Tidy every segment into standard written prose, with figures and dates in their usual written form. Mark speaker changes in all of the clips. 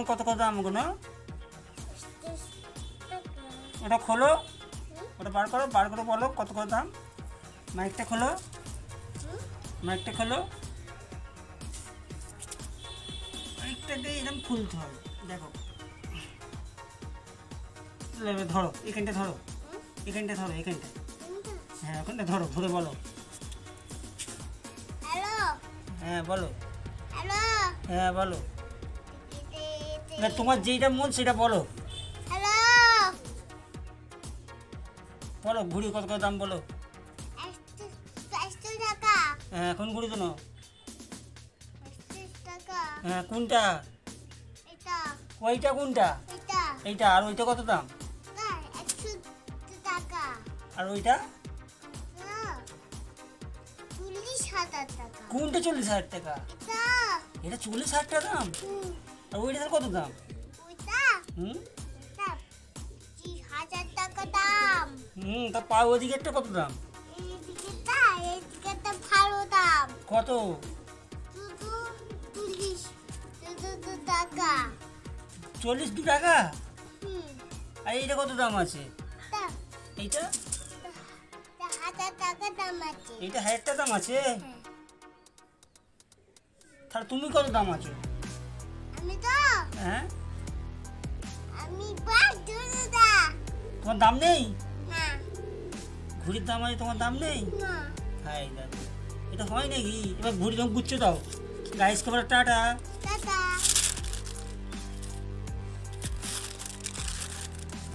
Speaker 1: কত কত দাম ওগুলো? ওটা খোলো, ওটা বার করে বলো কত কত দাম। মাইকটা খোলো, মাইকটা খোলো, মাইকটাকে এরকম খুলতে হবে। দেখো ধরো, এখানটা ধরো, এখানটা ধরো, এখানটা, হ্যাঁ ওখানটা ধরো, ধরে বলো। হ্যাঁ বলো, হ্যাঁ বলো, না তোমার যেটা মন সেটা বলো। বলো ঘুড়ি কত কত দাম বলো। হ্যাঁ এখন ঘুড়ি তো নাও। হ্যাঁ কোনটা? ওইটা কোনটা? এইটা। আর ওইটা কত দাম? আর ওইটা কোনটা? 40,000 টাকা। এটা 40,000 টাকা দাম। আর ওইটার কত দাম? তা পাও ওদিকেরটা কত দাম? কত? 42 টাকা। আর এইটা কত দাম আছে? এইটা এইটা 1000 টাকা দাম আছে। তাহলে তুমি কত দাম আছো? হ্যাঁ তোমার দাম নেই? ঘুড়ির দাম আছে, তোমার দাম নেই? হাই দাদা, এটা হয় নাকি? এবার ঘুড়ি দাম গুচ্ছ দাও। গাইস খাবার টাটা।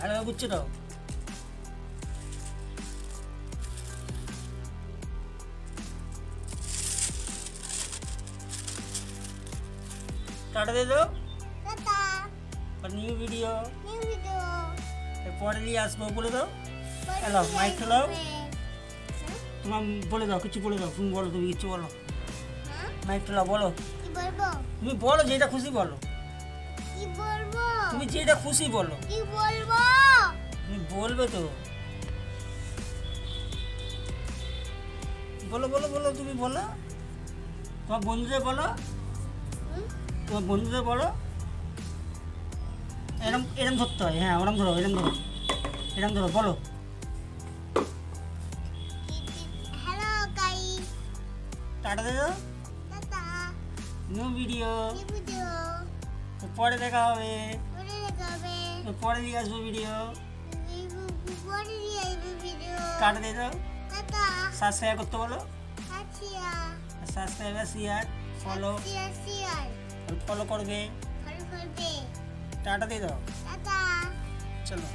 Speaker 1: আর গুচ্ছ দাও। টাটা দিয়ে দাও। নিউ ভিডিও পরে নিয়ে আসবো বলে দাও। হ্যালো মাইক খেলাও, তোমার বলে দাও, কিছু বলে দাও। তুমি বলো, তুমি কিছু বলো। মাইক খেলাও, বলো। তুমি বলো যেটা খুশি বলো। তুমি যেটা খুশি বলো। তুমি বলবে তো। বলো বলো বলো, তুমি বলো। তোমার বন্ধুদের বলো, তোমার বন্ধুদের বলো। এরম এরম ধরতে হয়। হ্যাঁ ওরম ধরো, এরম ধরো, এরম ধরো, বলো। টাটা দে দাও। নিউ ভিডিও পরে দেখা হবে। পরে দিয়ে আসবো ভিডিও। টাটা দিয়ে দাও। সাবস্ক্রাইব করতে বলো। সাবস্ক্রাইব শেয়ার ফলো ফলো করবে। টাটা দিয়ে দাও। চলো।